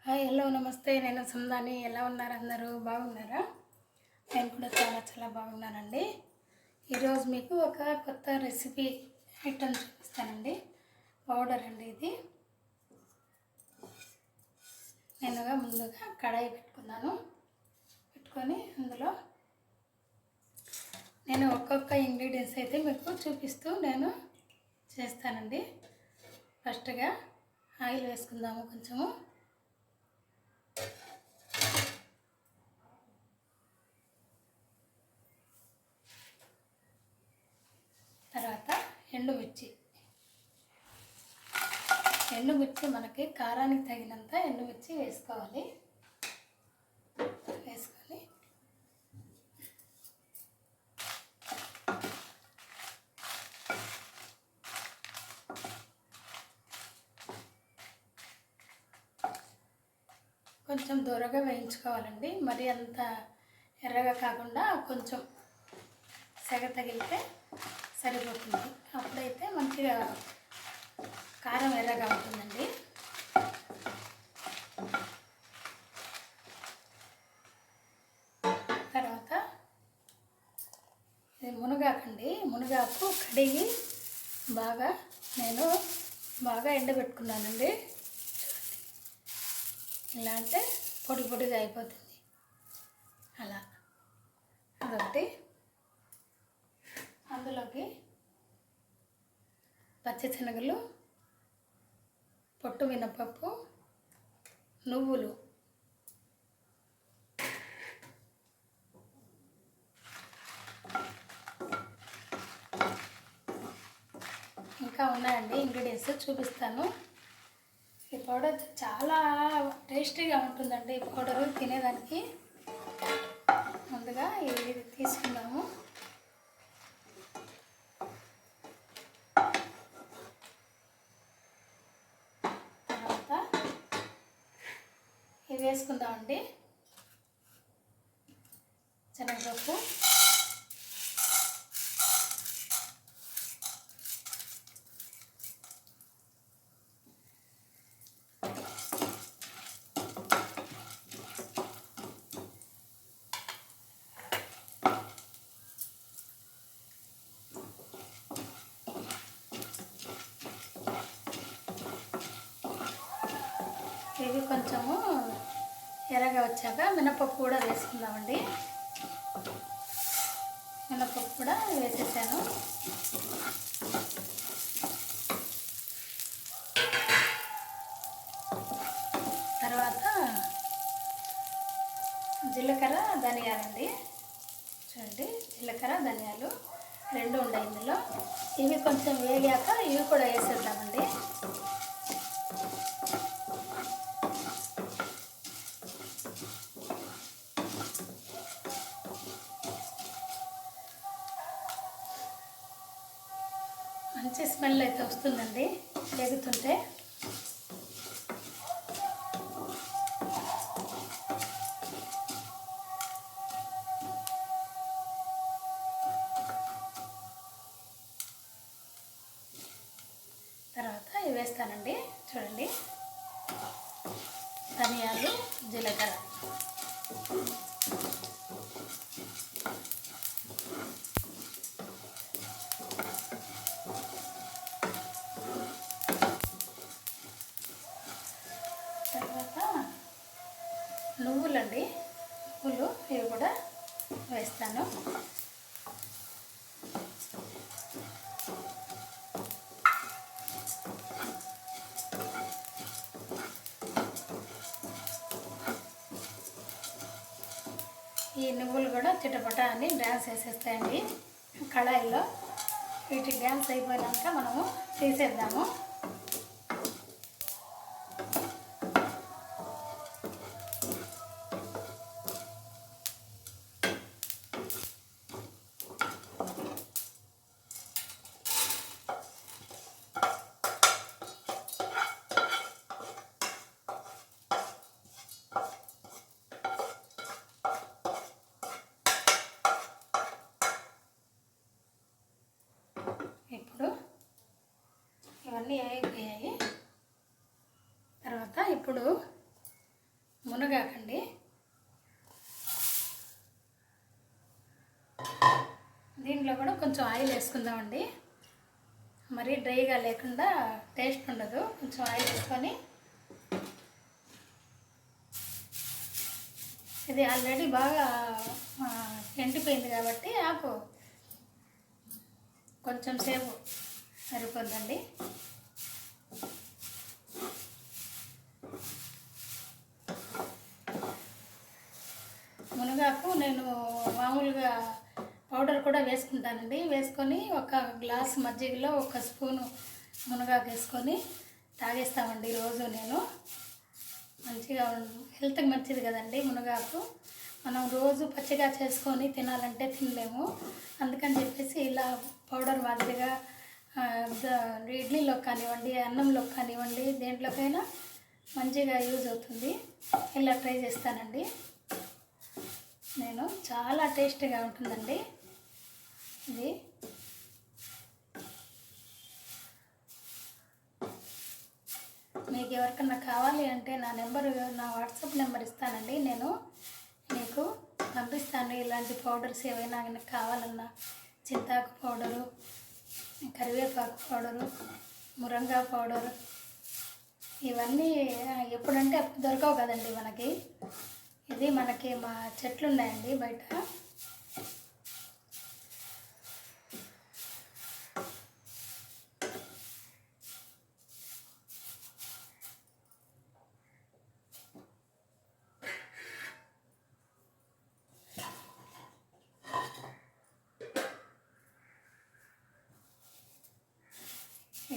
Hi hello నమస్తే. నేను సుందాని. ఎలా ఉన్నారు? అందరూ బాగున్నారా? నేను కూడా చాలా చాలా బాగున్నానండి. ఈరోజు మీకు ఒక కొత్త రెసిపీ ఐటమ్ చూపిస్తానండి. పౌడర్ అండి ఇది. నేనుగా ముందుగా కడాయి పెట్టుకొని అందులో నేను ఒక్కొక్క ఇంగ్రీడియంట్స్ అయితే మీకు చూపిస్తూ నేను చేస్తానండి. ఫస్ట్గా ఆయిల్ వేసుకుందాము కొంచెము. తర్వాత ఎండుమిర్చి మనకి కారానికి తగినంత ఎండుమిర్చి వేసుకోవాలి. వేసుకొని కొంచెం దూరగా వేయించుకోవాలండి. మరి అంత ఎర్రగా కాకుండా కొంచెం సెగ తగిలితే సరిపోతుంది. అప్పుడైతే మంచిగా కారం ఎర్రగా ఉంటుందండి. తర్వాత ఇది మునగాకు కడిగి నేను బాగా ఎండబెట్టుకున్నానండి. ఇలా అంటే పొడి పొడిగా అయిపోతుంది. అలా అదొకటి. అందులోకి పచ్చిశనగలు, పొట్టు మినపప్పు, నువ్వులు, ఇంకా ఉన్నాయండి ఇంగ్రీడియంట్స్, చూపిస్తాను. ఈ పౌడర్ చాలా టేస్టీగా ఉంటుందండి. ఈ పౌడరు తినేదానికి. ముందుగా ఇది తీసుకున్నాము. తర్వాత ఇది వేసుకుందామండి. శనగపప్పు, ఇవి కొంచెము ఎర్రగా వచ్చాక మినపప్పు కూడా వేసుకుందామండి. మినపప్పు కూడా వేసేసాను. తర్వాత జీలకర్ర, ధనియాలండి. చూడండి, జీలకర్ర, ధనియాలు రెండు ఉన్నాయి ఇందులో. ఇవి కొంచెం వేగాక ఇవి కూడా వేసేద్దామండి. మంచి స్మెల్ అయితే వస్తుందండి వేగుతుంటే. తర్వాత ఇవి వేస్తానండి. చూడండి, ధనియాలు, జీలకర్ర, తర్వాత నువ్వులండి. నువ్వులు ఇవి కూడా వేస్తాను. ఈ నువ్వులు కూడా చిటపట అని డ్యాన్స్ వేసేస్తాయండి కళాయిలో. వీటి డ్యాన్స్ అయిపోయినాక మనము తీసేద్దాము. ఇప్పుడు ఇవన్నీ అయిపోయాయి. తర్వాత ఇప్పుడు కొంచెం ఆయిల్ వేసుకుందామండి. మరీ డ్రైగా లేకుండా టేస్ట్ ఉండదు. కొంచెం ఆయిల్ వేసుకొని, ఇది ఆల్రెడీ బాగా ఎండిపోయింది కాబట్టి ఆకు కొంచెం సేపు సరిపోద్దండి. మునగాకు నేను మామూలుగా పౌడర్ కూడా వేసుకుంటానండి. వేసుకొని ఒక గ్లాస్ మజ్జిగలో ఒక స్పూను మునగాకు వేసుకొని తాగేస్తామండి రోజు. నేను మంచిగా హెల్త్కి మంచిది కదండి మునగాకు. మనం రోజు పచ్చిగా చేసుకొని తినాలంటే తినలేము. అందుకని చెప్పేసి ఇలా పౌడర్ మాదిరిగా ఇడ్లీలో కానివ్వండి, అన్నంలో కానివ్వండి, దేంట్లోకైనా మంచిగా యూజ్ అవుతుంది. ఇలా ట్రై చేస్తానండి నేను. చాలా టేస్టీగా ఉంటుందండి ఇది. మీకు ఎవరికన్నా కావాలి అంటే నా వాట్సాప్ నెంబర్ ఇస్తానండి. నేను మీకు పంపిస్తాను. ఇలాంటి పౌడర్స్ ఏవైనా కావాలన్నా, చింతాకు పౌడరు, కరివేపాకు పౌడరు, మురంగా పౌడరు, ఇవన్నీ ఎప్పుడంటే అప్పుడు దొరకవు కదండి మనకి. ఇది మనకి మా చెట్లు ఉన్నాయండి బయట.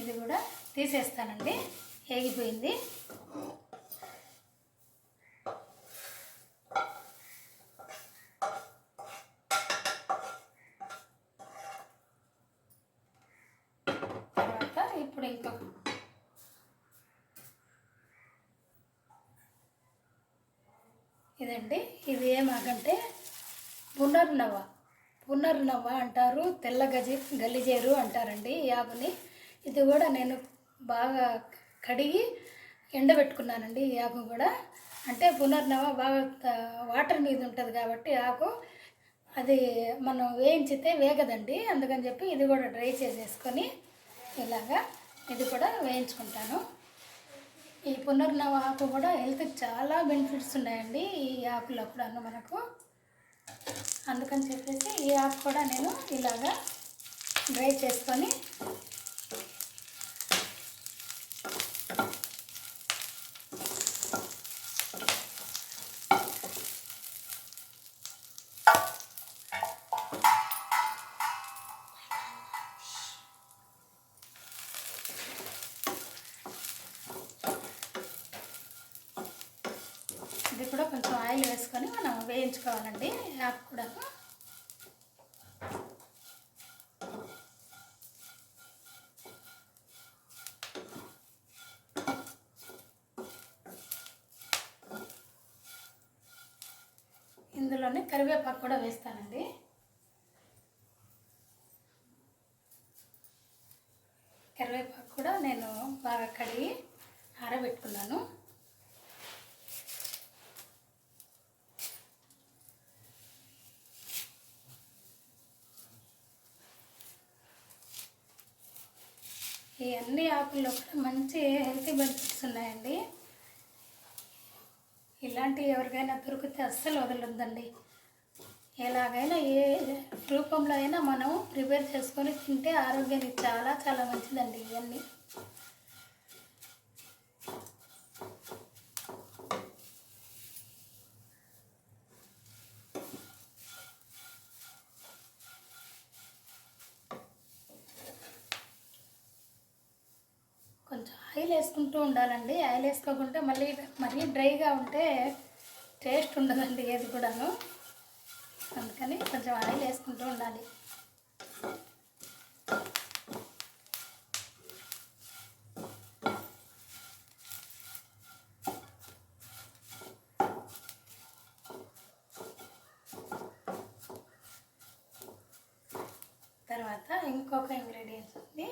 ఇది కూడా తీసేస్తానండి. ఏగిపోయింది. తర్వాత ఇప్పుడు ఇదండి. ఇది ఏమాకంటే పునర్నవ అంటారు, తెల్ల గలిజేరు అంటారండి ఈ ఆకుని. ఇది కూడా నేను బాగా కడిగి ఎండబెట్టుకున్నానండి. ఈ ఆకు కూడా అంటే పునర్నవ బాగా వాటర్ మీద ఉంటుంది కాబట్టి ఆకు అది మనం వేయించితే వేగదండి. అందుకని చెప్పి ఇది కూడా డ్రై చేసేసుకొని ఇలాగా ఇది కూడా వేయించుకుంటాను. ఈ పునర్నవ ఆకు కూడా హెల్త్కి చాలా బెనిఫిట్స్ ఉన్నాయండి ఈ ఆకులో కూడా మనకు. అందుకని చెప్పేసి ఈ ఆకు కూడా నేను ఇలాగా డ్రై చేసుకొని ఇది కూడా కొంచెం ఆయిల్ వేసుకొని మనం వేయించుకోవాలండి ఆకు కూడా. ఇందులోనే కరివేపాకు కూడా వేస్తానండి. కరివేపాకు కూడా నేను బాగా కడిగి ఆరబెట్టుకున్నాను. ఈ అన్ని ఆకుల్లో కూడా మంచి హెల్తీ బెనిఫిట్స్ ఉన్నాయండి. ఇలాంటివి ఎవరికైనా దొరికితే అస్సలు వదలొద్దండి. ఎలాగైనా ఏ రూపంలో అయినా మనం ప్రిపేర్ చేసుకొని తింటే ఆరోగ్యానికి చాలా చాలా మంచిదండి ఇవన్నీ. కొంచెం ఆయిల్ వేసుకుంటూ ఉండాలండి. ఆయిల్ వేసుకోకుంటే మరీ డ్రైగా ఉంటే టేస్ట్ ఉండదండి ఏది కూడాను. అందుకని కొంచెం ఆయిల్ వేసుకుంటూ ఉండాలి. తర్వాత ఇంకొక ఇంగ్రీడియంట్స్ ఉంది.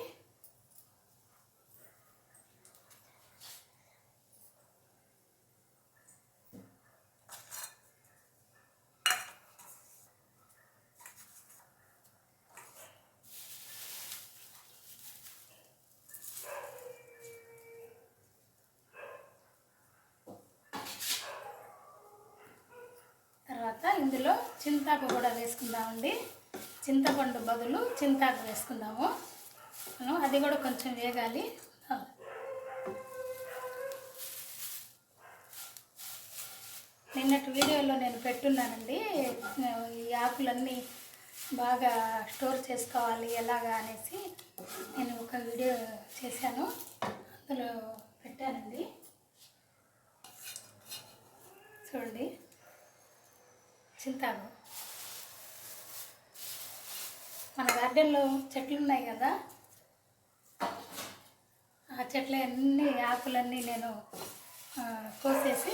చింతాకు కూడా వేసుకుందామండి. చింతపండు బదులు చింతాకు వేసుకుందాము. అది కూడా కొంచెం వేగాలి. నిన్నటి వీడియోలో నేను పెట్టున్నానండి, ఈ ఆకులన్నీ బాగా స్టోర్ చేసుకోవాలి ఎలాగా అనేసి నేను ఒక వీడియో చేశాను, అందులో పెట్టానండి. చూడండి, చింతాకు మన గార్డెన్లో చెట్లు ఉన్నాయి కదా, ఆ చెట్ల అన్ని ఆకులన్నీ నేను కోసేసి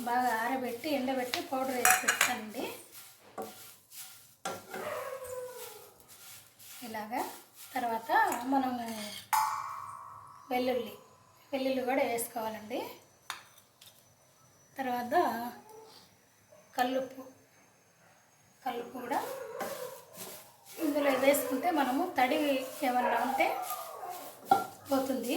బాగా ఆరబెట్టి ఎండబెట్టి పౌడర్ వేసి పెట్టానండి. ఇలాగా తర్వాత మనము వెల్లుల్లి కూడా వేసుకోవాలండి. తర్వాత కల్లుప్పు కూడా ఇందులో వేసుకుంటే మనము తడి ఏమన్నా ఉంటే పోతుంది,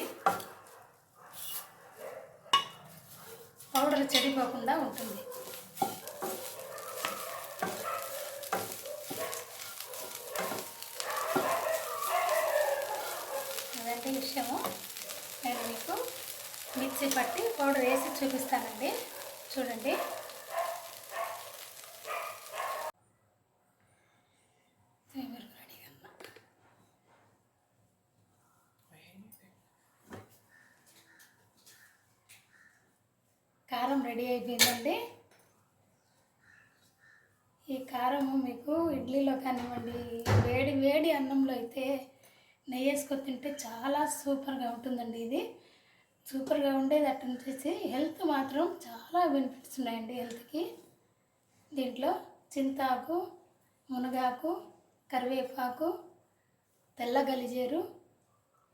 పౌడర్ చెడిపోకుండా ఉంటుంది. అదంటే విషయము, నేను మీకు మిక్సీ పట్టి పౌడర్ వేసి చూపిస్తానండి. చూడండి, కారం రెడీ అయిపోయిందండి. ఈ కారము మీకు ఇడ్లీలో కానివ్వండి, వేడి వేడి అన్నంలో అయితే నెయ్యి వేసుకొని తింటే చాలా సూపర్గా ఉంటుందండి. ఇది సూపర్గా ఉండేది. అట్లా చేసి హెల్త్ మాత్రం చాలా బెనిఫిట్స్ ఉన్నాయండి హెల్త్కి. దీంట్లో చింతాకు, మునగాకు, కరివేపాకు, తెల్ల గలిజేరు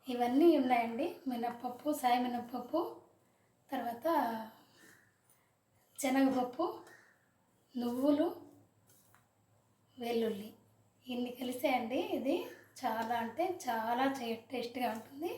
ఇవన్నీ ఉన్నాయండి. మినప్పప్పు, సాయి మినప్పప్పు, తర్వాత శనగపప్పు, నువ్వులు, వెల్లుల్లి ఇన్ని కలిసాయండి. ఇది చాలా అంటే చాలా టేస్ట్గా ఉంటుంది.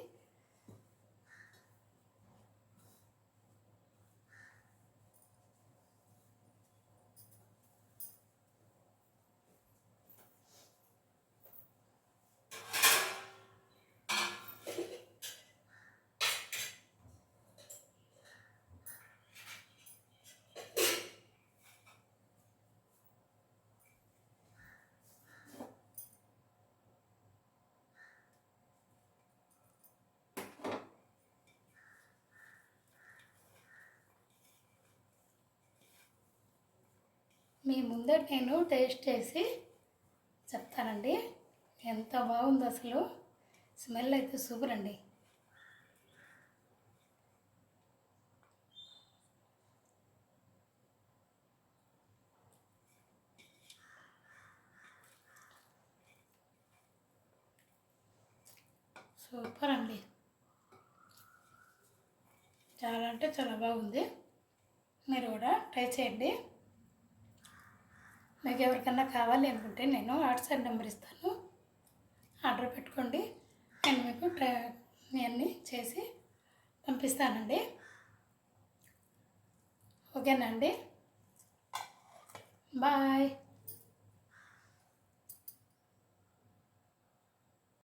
మీ ముందర నేను టేస్ట్ చేసి చెప్తానండి. ఎంత బాగుందో అసలు, స్మెల్ అయితే సూపర్ అండి. సూపర్ అండి, చాలా అంటే చాలా బాగుంది. మీరు కూడా ట్రై చేయండి. మీకు ఎవరికన్నా కావాలి అనుకుంటే నేను వాట్సాప్ నెంబర్ ఇస్తాను, ఆర్డర్ పెట్టుకోండి. నేను మీకు అన్నీ చేసి పంపిస్తానండి. ఓకేనా అండి? బాయ్.